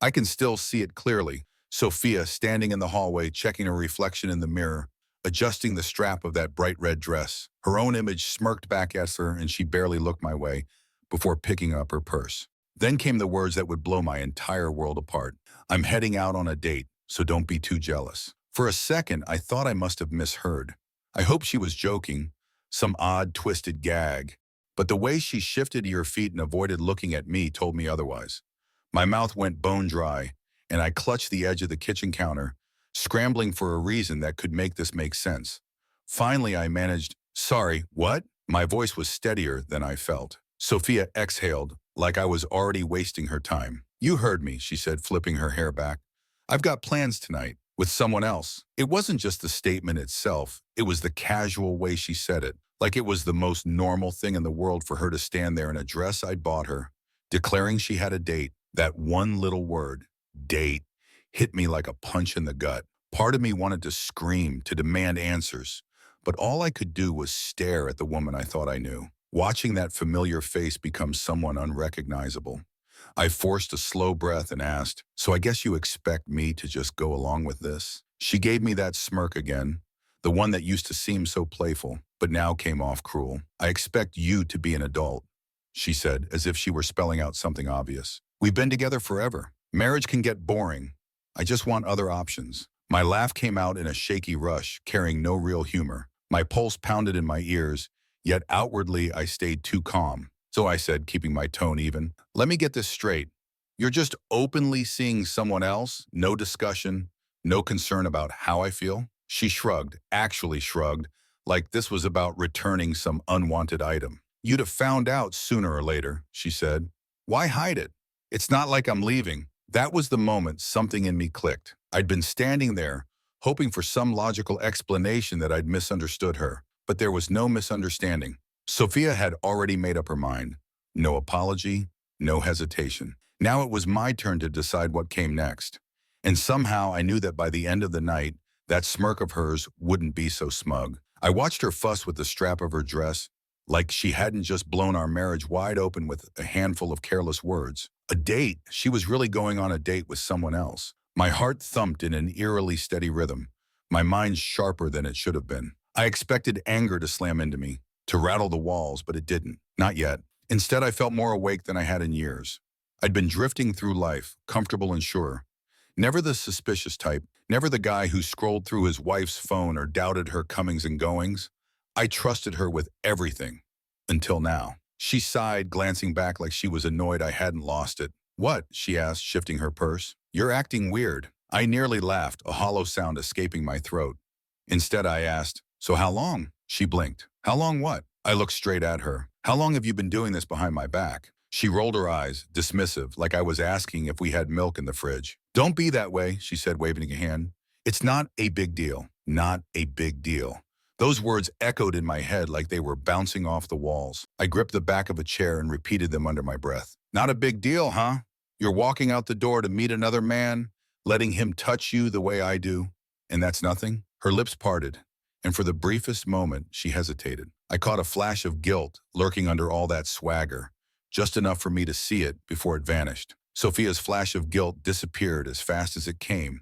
I can still see it clearly. Sophia standing in the hallway, checking her reflection in the mirror, adjusting the strap of that bright red dress. Her own image smirked back at her, and she barely looked my way before picking up her purse. Then came the words that would blow my entire world apart. I'm heading out on a date, so don't be too jealous. For a second, I thought I must have misheard. I hoped she was joking, some odd, twisted gag. But the way she shifted to her feet and avoided looking at me told me otherwise. My mouth went bone dry, and I clutched the edge of the kitchen counter, scrambling for a reason that could make this make sense. Finally, I managed, "Sorry, what?" My voice was steadier than I felt. Sophia exhaled, like I was already wasting her time. "You heard me," she said, flipping her hair back. "I've got plans tonight, with someone else." It wasn't just the statement itself, it was the casual way she said it, like it was the most normal thing in the world for her to stand there in a dress I'd bought her, declaring she had a date. That one little word, date, hit me like a punch in the gut. Part of me wanted to scream, to demand answers, but all I could do was stare at the woman I thought I knew, watching that familiar face become someone unrecognizable. I forced a slow breath and asked, "So I guess you expect me to just go along with this?" She gave me that smirk again, the one that used to seem so playful, but now came off cruel. "I expect you to be an adult," she said, as if she were spelling out something obvious. "We've been together forever. Marriage can get boring. I just want other options." My laugh came out in a shaky rush, carrying no real humor. My pulse pounded in my ears, yet outwardly I stayed too calm. "So," I said, keeping my tone even, "let me get this straight. You're just openly seeing someone else? No discussion? No concern about how I feel?" She shrugged, actually shrugged, like this was about returning some unwanted item. "You'd have found out sooner or later," she said. "Why hide it? It's not like I'm leaving." That was the moment something in me clicked. I'd been standing there, hoping for some logical explanation that I'd misunderstood her, but there was no misunderstanding. Sophia had already made up her mind. No apology, no hesitation. Now it was my turn to decide what came next. And somehow I knew that by the end of the night, that smirk of hers wouldn't be so smug. I watched her fuss with the strap of her dress, like she hadn't just blown our marriage wide open with a handful of careless words. A date? She was really going on a date with someone else. My heart thumped in an eerily steady rhythm, my mind sharper than it should have been. I expected anger to slam into me, to rattle the walls, but it didn't. Not yet. Instead, I felt more awake than I had in years. I'd been drifting through life, comfortable and sure. Never the suspicious type, never the guy who scrolled through his wife's phone or doubted her comings and goings. I trusted her with everything. Until now. She sighed, glancing back like she was annoyed I hadn't lost it. "What?" she asked, shifting her purse. "You're acting weird." I nearly laughed, a hollow sound escaping my throat. Instead, I asked, "So how long?" She blinked. "How long what?" I looked straight at her. "How long have you been doing this behind my back?" She rolled her eyes, dismissive, like I was asking if we had milk in the fridge. "Don't be that way," she said, waving a hand. "It's not a big deal. Not a big deal." Those words echoed in my head like they were bouncing off the walls. I gripped the back of a chair and repeated them under my breath. "Not a big deal, huh? You're walking out the door to meet another man, letting him touch you the way I do, and that's nothing?" Her lips parted, and for the briefest moment, she hesitated. I caught a flash of guilt lurking under all that swagger, just enough for me to see it before it vanished. Sophia's flash of guilt disappeared as fast as it came,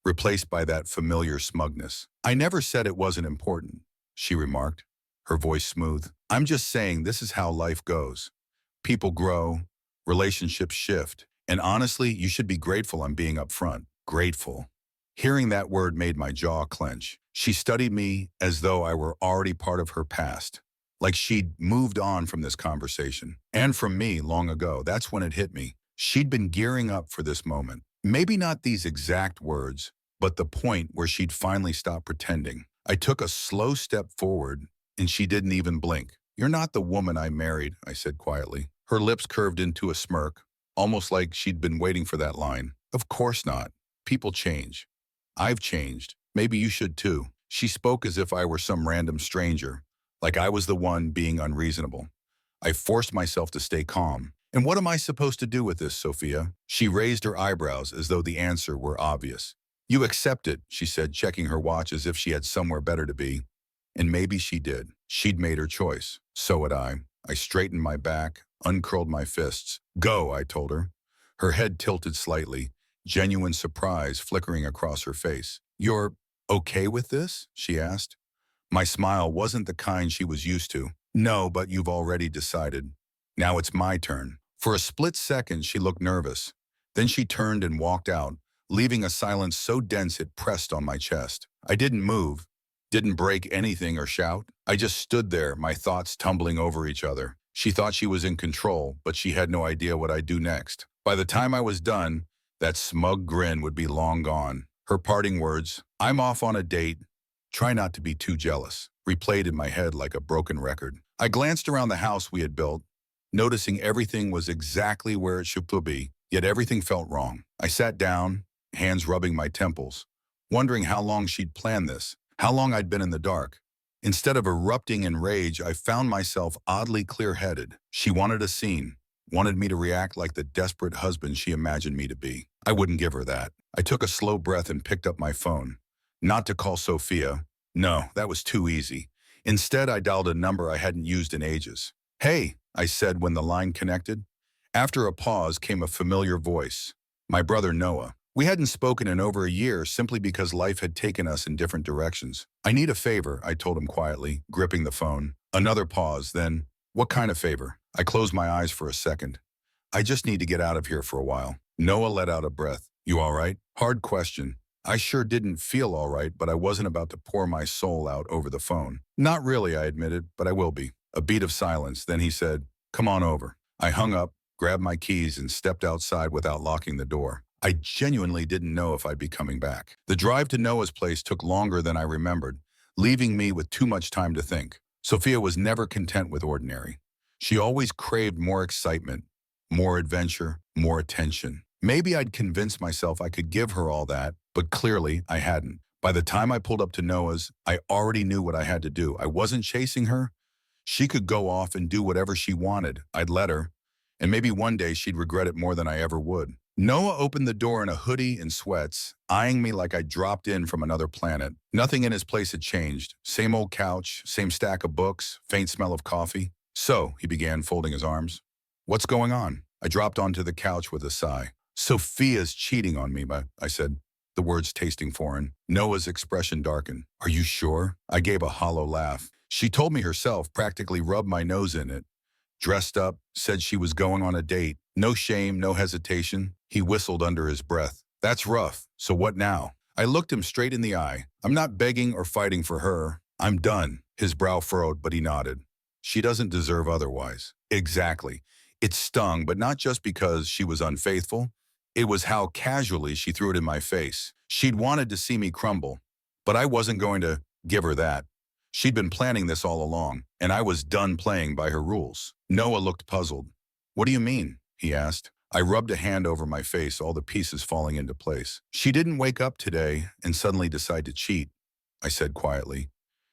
replaced by that familiar smugness. "I never said it wasn't important," she remarked, her voice smooth. "I'm just saying this is how life goes. People grow, relationships shift, and honestly, you should be grateful I'm being upfront." Grateful. Hearing that word made my jaw clench. She studied me as though I were already part of her past, like she'd moved on from this conversation, and from me long ago. That's when it hit me. She'd been gearing up for this moment. Maybe not these exact words, but the point where she'd finally stop pretending. I took a slow step forward, and she didn't even blink. "You're not the woman I married," I said quietly. Her lips curved into a smirk, almost like she'd been waiting for that line. "Of course not. People change. I've changed. Maybe you should too." She spoke as if I were some random stranger, like I was the one being unreasonable. I forced myself to stay calm. "And what am I supposed to do with this, Sophia?" She raised her eyebrows as though the answer were obvious. "You accept it," she said, checking her watch as if she had somewhere better to be. And maybe she did. She'd made her choice. So had I. I straightened my back, uncurled my fists. "Go," I told her. Her head tilted slightly, genuine surprise flickering across her face. "You're okay with this?" she asked. My smile wasn't the kind she was used to. "No, but you've already decided. Now it's my turn." For a split second, she looked nervous. Then she turned and walked out, leaving a silence so dense it pressed on my chest. I didn't move, didn't break anything or shout. I just stood there, my thoughts tumbling over each other. She thought she was in control, but she had no idea what I'd do next. By the time I was done, that smug grin would be long gone. Her parting words, "I'm off on a date. Try not to be too jealous," replayed in my head like a broken record. I glanced around the house we had built, noticing everything was exactly where it should be, yet everything felt wrong. I sat down, hands rubbing my temples, wondering how long she'd planned this, how long I'd been in the dark. Instead of erupting in rage, I found myself oddly clear-headed. She wanted a scene, wanted me to react like the desperate husband she imagined me to be. I wouldn't give her that. I took a slow breath and picked up my phone. Not to call Sophia. No, that was too easy. Instead, I dialed a number I hadn't used in ages. "Hey," I said when the line connected. After a pause came a familiar voice. My brother Noah. We hadn't spoken in over a year simply because life had taken us in different directions. "I need a favor," I told him quietly, gripping the phone. Another pause, then, "What kind of favor?" I closed my eyes for a second. "I just need to get out of here for a while." Noah let out a breath. "You all right?" Hard question. I sure didn't feel all right, but I wasn't about to pour my soul out over the phone. "Not really," I admitted, "but I will be." A beat of silence, then he said, "Come on over." I hung up, grabbed my keys, and stepped outside without locking the door. I genuinely didn't know if I'd be coming back. The drive to Noah's place took longer than I remembered, leaving me with too much time to think. Sophia was never content with ordinary. She always craved more excitement, more adventure, more attention. Maybe I'd convinced myself I could give her all that, but clearly I hadn't. By the time I pulled up to Noah's, I already knew what I had to do. I wasn't chasing her. She could go off and do whatever she wanted. I'd let her, and maybe one day she'd regret it more than I ever would. Noah opened the door in a hoodie and sweats, eyeing me like I'd dropped in from another planet. Nothing in his place had changed. Same old couch, same stack of books, faint smell of coffee. "So," he began, folding his arms. "What's going on?" I dropped onto the couch with a sigh. "Sophia's cheating on me," I said, the words tasting foreign. Noah's expression darkened. "Are you sure?" I gave a hollow laugh. "She told me herself, practically rubbed my nose in it. Dressed up, said she was going on a date. No shame, no hesitation." He whistled under his breath. "That's rough. So what now?" I looked him straight in the eye. "I'm not begging or fighting for her. I'm done." His brow furrowed, but he nodded. "She doesn't deserve otherwise." Exactly. It stung, but not just because she was unfaithful. It was how casually she threw it in my face. She'd wanted to see me crumble, but I wasn't going to give her that. She'd been planning this all along, and I was done playing by her rules. Noah looked puzzled. "What do you mean?" he asked. I rubbed a hand over my face, all the pieces falling into place. "She didn't wake up today and suddenly decide to cheat," I said quietly.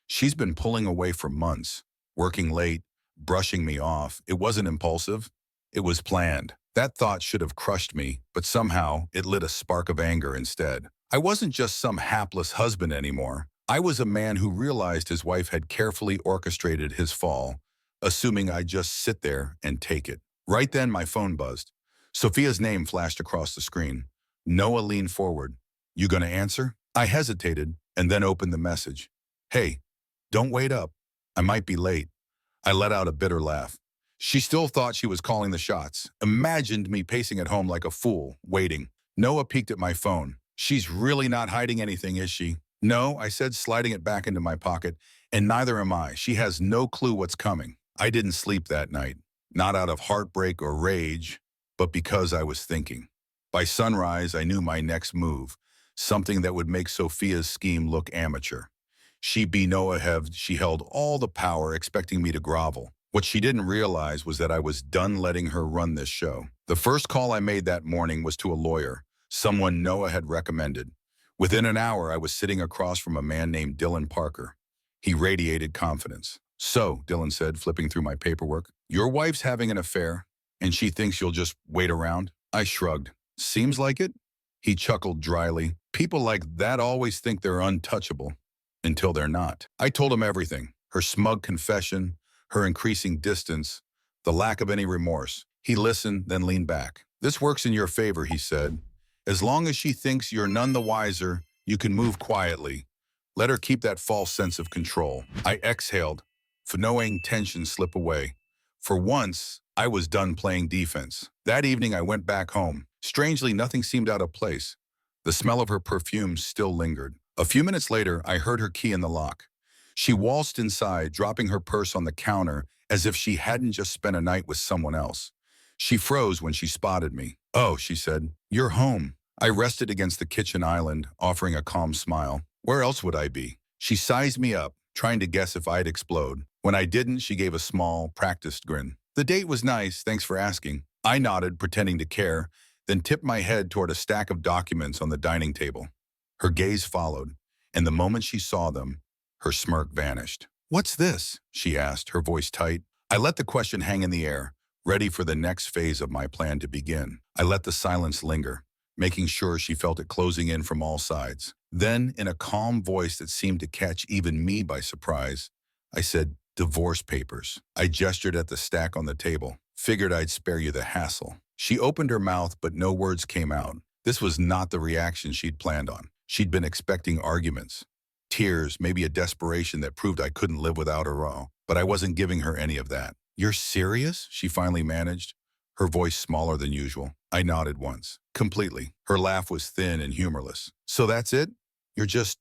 "She's been pulling away for months, working late, brushing me off. It wasn't impulsive. It was planned." That thought should have crushed me, but somehow it lit a spark of anger instead. I wasn't just some hapless husband anymore. I was a man who realized his wife had carefully orchestrated his fall, assuming I'd just sit there and take it. Right then, my phone buzzed. Sophia's name flashed across the screen. Noah leaned forward. "You gonna answer?" I hesitated and then opened the message. "Hey, don't wait up. I might be late." I let out a bitter laugh. She still thought she was calling the shots, imagined me pacing at home like a fool, waiting. Noah peeked at my phone. "She's really not hiding anything, is she?" "No," I said, sliding it back into my pocket, "and neither am I. She has no clue what's coming." I didn't sleep that night, not out of heartbreak or rage, but because I was thinking. By sunrise, I knew my next move, something that would make Sophia's scheme look amateur. She held all the power, expecting me to grovel. What she didn't realize was that I was done letting her run this show. The first call I made that morning was to a lawyer, someone Noah had recommended. Within an hour, I was sitting across from a man named Dylan Parker. He radiated confidence. "So," Dylan said, flipping through my paperwork, "your wife's having an affair, and she thinks you'll just wait around?" I shrugged. "Seems like it." He chuckled dryly. "People like that always think they're untouchable, until they're not." I told him everything. Her smug confession, her increasing distance, the lack of any remorse. He listened, then leaned back. "This works in your favor," he said, As long as she thinks you're none the wiser, you can move quietly. Let her keep that false sense of control. I exhaled, knowing tension slip away. For once, I was done playing defense. That evening, I went back home. Strangely, nothing seemed out of place. The smell of her perfume still lingered. A few minutes later, I heard her key in the lock. She waltzed inside, dropping her purse on the counter as if she hadn't just spent a night with someone else. She froze when she spotted me. "Oh," she said, "you're home." I rested against the kitchen island, offering a calm smile. Where else would I be? She sized me up, trying to guess if I'd explode. When I didn't, she gave a small, practiced grin. "The date was nice, thanks for asking." I nodded, pretending to care, then tipped my head toward a stack of documents on the dining table. Her gaze followed, and the moment she saw them, her smirk vanished. "What's this?" she asked, her voice tight. I let the question hang in the air, ready for the next phase of my plan to begin. I let the silence linger, making sure she felt it closing in from all sides. Then, in a calm voice that seemed to catch even me by surprise, I said, "Divorce papers." I gestured at the stack on the table. "Figured I'd spare you the hassle." She opened her mouth, but no words came out. This was not the reaction she'd planned on. She'd been expecting arguments, tears, maybe a desperation that proved I couldn't live without her raw. But I wasn't giving her any of that. "You're serious?" she finally managed, her voice smaller than usual. I nodded once. Completely. Her laugh was thin and humorless. "So that's it? You're just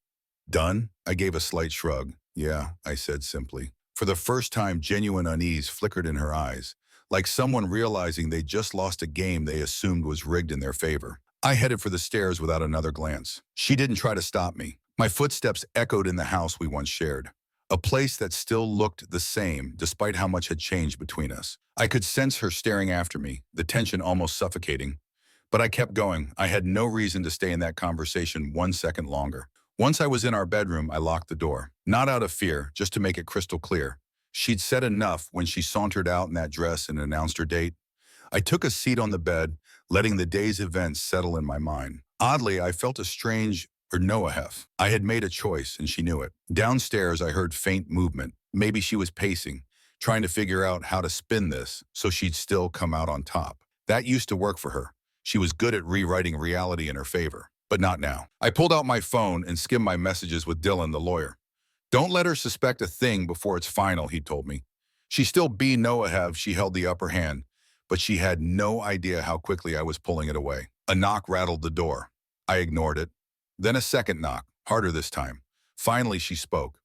done?" I gave a slight shrug. "Yeah," I said simply. For the first time, genuine unease flickered in her eyes, like someone realizing they just lost a game they assumed was rigged in their favor. I headed for the stairs without another glance. She didn't try to stop me. My footsteps echoed in the house we once shared, a place that still looked the same despite how much had changed between us. I could sense her staring after me, the tension almost suffocating. But I kept going. I had no reason to stay in that conversation 1 second longer. Once I was in our bedroom, I locked the door. Not out of fear, just to make it crystal clear. She'd said enough when she sauntered out in that dress and announced her date. I took a seat on the bed, letting the day's events settle in my mind. Oddly, I felt a strange Noahef. I had made a choice, and she knew it. Downstairs, I heard faint movement. Maybe she was pacing, trying to figure out how to spin this so she'd still come out on top. That used to work for her. She was good at rewriting reality in her favor, but not now. I pulled out my phone and skimmed my messages with Dylan, the lawyer. "Don't let her suspect a thing before it's final," he told me. She still be Noahev, she held the upper hand, but she had no idea how quickly I was pulling it away. A knock rattled the door. I ignored it. Then a second knock, harder this time. Finally, she spoke.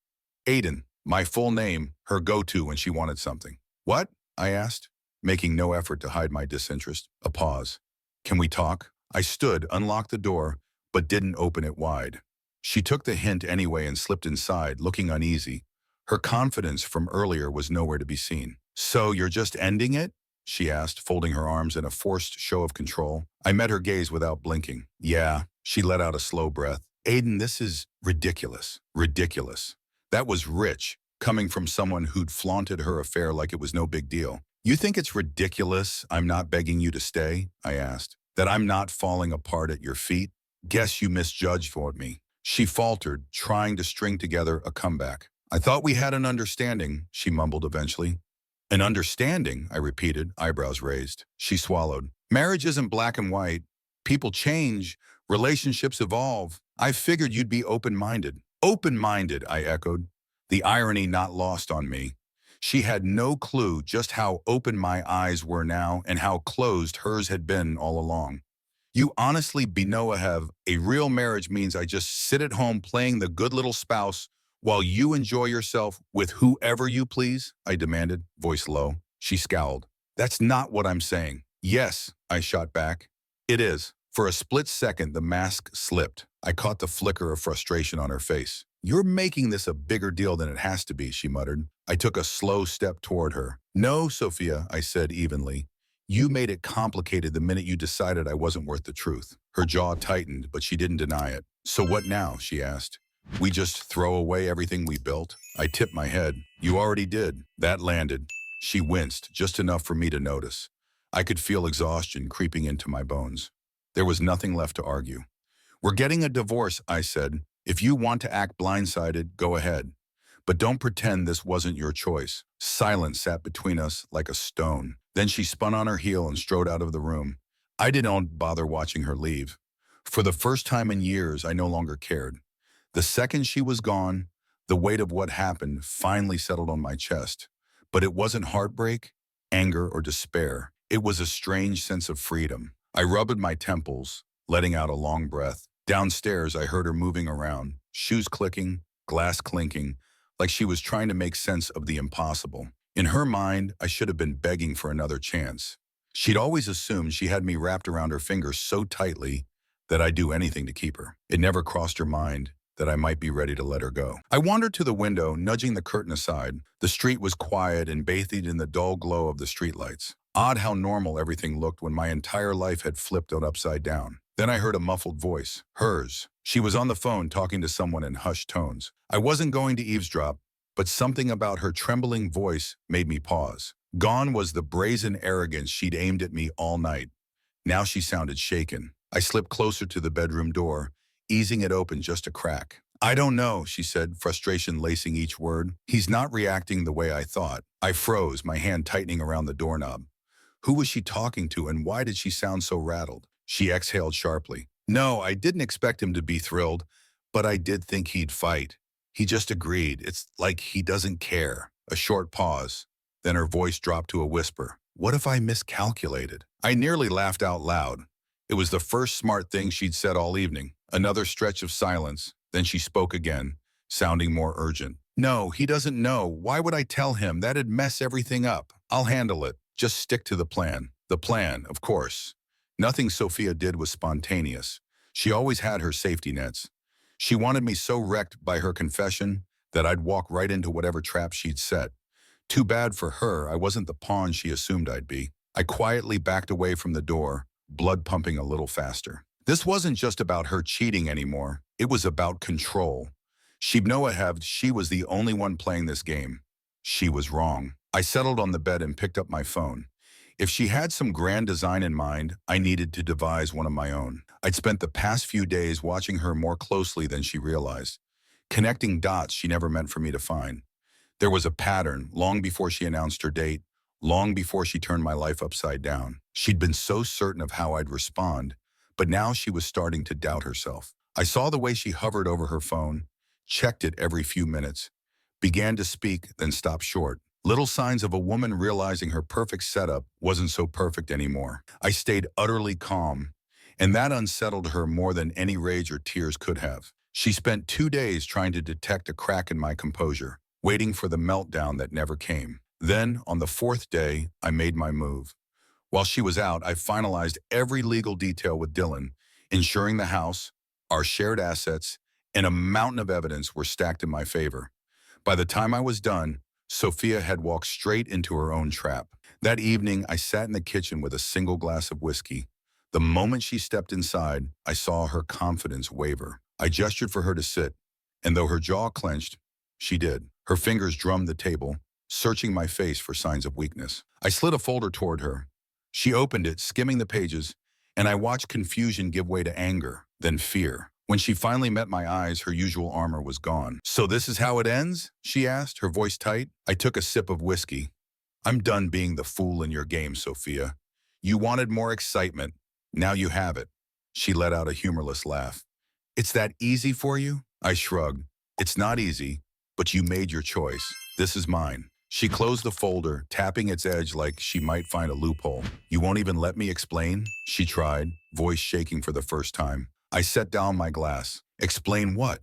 "Aiden," my full name, her go-to when she wanted something. "What?" I asked, making no effort to hide my disinterest. A pause. "Can we talk?" I stood, unlocked the door, but didn't open it wide. She took the hint anyway and slipped inside, looking uneasy. Her confidence from earlier was nowhere to be seen. "So you're just ending it?" she asked, folding her arms in a forced show of control. I met her gaze without blinking. "Yeah." She let out a slow breath. "Aiden, this is ridiculous. Ridiculous." That was rich, coming from someone who'd flaunted her affair like it was no big deal. "You think it's ridiculous I'm not begging you to stay?" I asked. "That I'm not falling apart at your feet? Guess you misjudged for me." She faltered, trying to string together a comeback. "I thought we had an understanding," she mumbled eventually. "An understanding?" I repeated, eyebrows raised. She swallowed. "Marriage isn't black and white. People change. Relationships evolve. I figured you'd be open-minded." "Open-minded," I echoed, the irony not lost on me. She had no clue just how open my eyes were now and how closed hers had been all along. "You honestly be Noahev, a real marriage means I just sit at home playing the good little spouse while you enjoy yourself with whoever you please?" I demanded, voice low. She scowled. "That's not what I'm saying." "Yes," I shot back. "It is." For a split second, the mask slipped. I caught the flicker of frustration on her face. "You're making this a bigger deal than it has to be," she muttered. I took a slow step toward her. "No, Sophia," I said evenly. "You made it complicated the minute you decided I wasn't worth the truth." Her jaw tightened, but she didn't deny it. "So what now?" she asked. "We just throw away everything we built?" I tipped my head. "You already did." That landed. She winced, just enough for me to notice. I could feel exhaustion creeping into my bones. There was nothing left to argue. "We're getting a divorce," I said. "If you want to act blindsided, go ahead. But don't pretend this wasn't your choice." Silence sat between us like a stone. Then she spun on her heel and strode out of the room. I didn't bother watching her leave. For the first time in years, I no longer cared. The second she was gone, the weight of what happened finally settled on my chest. But it wasn't heartbreak, anger, or despair. It was a strange sense of freedom. I rubbed my temples, letting out a long breath. Downstairs, I heard her moving around, shoes clicking, glass clinking, like she was trying to make sense of the impossible. In her mind, I should have been begging for another chance. She'd always assumed she had me wrapped around her finger so tightly that I'd do anything to keep her. It never crossed her mind that I might be ready to let her go. I wandered to the window, nudging the curtain aside. The street was quiet and bathed in the dull glow of the streetlights. Odd how normal everything looked when my entire life had flipped out upside down. Then I heard a muffled voice, hers. She was on the phone talking to someone in hushed tones. I wasn't going to eavesdrop, but something about her trembling voice made me pause. Gone was the brazen arrogance she'd aimed at me all night. Now she sounded shaken. I slipped closer to the bedroom door, easing it open just a crack. "I don't know," she said, frustration lacing each word. "He's not reacting the way I thought." I froze, my hand tightening around the doorknob. Who was she talking to, and why did she sound so rattled? She exhaled sharply. "No, I didn't expect him to be thrilled, but I did think he'd fight. He just agreed. It's like he doesn't care." A short pause. Then her voice dropped to a whisper. "What if I miscalculated?" I nearly laughed out loud. It was the first smart thing she'd said all evening. Another stretch of silence. Then she spoke again, sounding more urgent. "No, he doesn't know. Why would I tell him? That'd mess everything up. I'll handle it. Just stick to the plan." The plan, of course. Nothing Sophia did was spontaneous. She always had her safety nets. She wanted me so wrecked by her confession that I'd walk right into whatever trap she'd set. Too bad for her, I wasn't the pawn she assumed I'd be. I quietly backed away from the door, blood pumping a little faster. This wasn't just about her cheating anymore. It was about control. She'd know ahead she was the only one playing this game. She was wrong. I settled on the bed and picked up my phone. If she had some grand design in mind, I needed to devise one of my own. I'd spent the past few days watching her more closely than she realized, connecting dots she never meant for me to find. There was a pattern long before she announced her date, long before she turned my life upside down. She'd been so certain of how I'd respond, but now she was starting to doubt herself. I saw the way she hovered over her phone, checked it every few minutes, began to speak, then stopped short. Little signs of a woman realizing her perfect setup wasn't so perfect anymore. I stayed utterly calm, and that unsettled her more than any rage or tears could have. She spent 2 days trying to detect a crack in my composure, waiting for the meltdown that never came. Then, on the 4th day, I made my move. While she was out, I finalized every legal detail with Dylan, ensuring the house, our shared assets, and a mountain of evidence were stacked in my favor. By the time I was done, Sophia had walked straight into her own trap. That evening, I sat in the kitchen with a single glass of whiskey. The moment she stepped inside, I saw her confidence waver. I gestured for her to sit, and though her jaw clenched, she did. Her fingers drummed the table, searching my face for signs of weakness. I slid a folder toward her. She opened it, skimming the pages, and I watched confusion give way to anger, then fear. When she finally met my eyes, her usual armor was gone. "So this is how it ends?" she asked, her voice tight. I took a sip of whiskey. "I'm done being the fool in your game, Sophia. You wanted more excitement. Now you have it." She let out a humorless laugh. "It's that easy for you?" I shrugged. "It's not easy, but you made your choice. This is mine." She closed the folder, tapping its edge like she might find a loophole. "You won't even let me explain?" she tried, voice shaking for the first time. I set down my glass. "Explain what?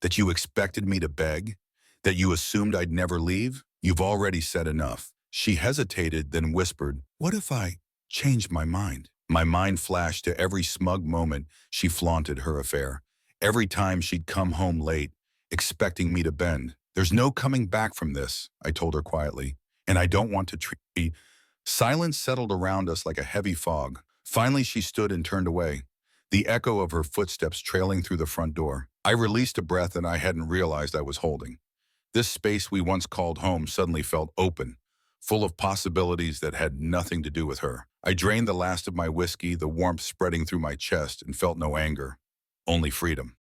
That you expected me to beg? That you assumed I'd never leave? You've already said enough." She hesitated, then whispered, "What if I changed my mind?" My mind flashed to every smug moment she flaunted her affair. Every time she'd come home late, expecting me to bend. "There's no coming back from this," I told her quietly, "and I don't want to treat." Silence settled around us like a heavy fog. Finally, she stood and turned away, the echo of her footsteps trailing through the front door. I released a breath that I hadn't realized I was holding. This space we once called home suddenly felt open, full of possibilities that had nothing to do with her. I drained the last of my whiskey, the warmth spreading through my chest, and felt no anger, only freedom.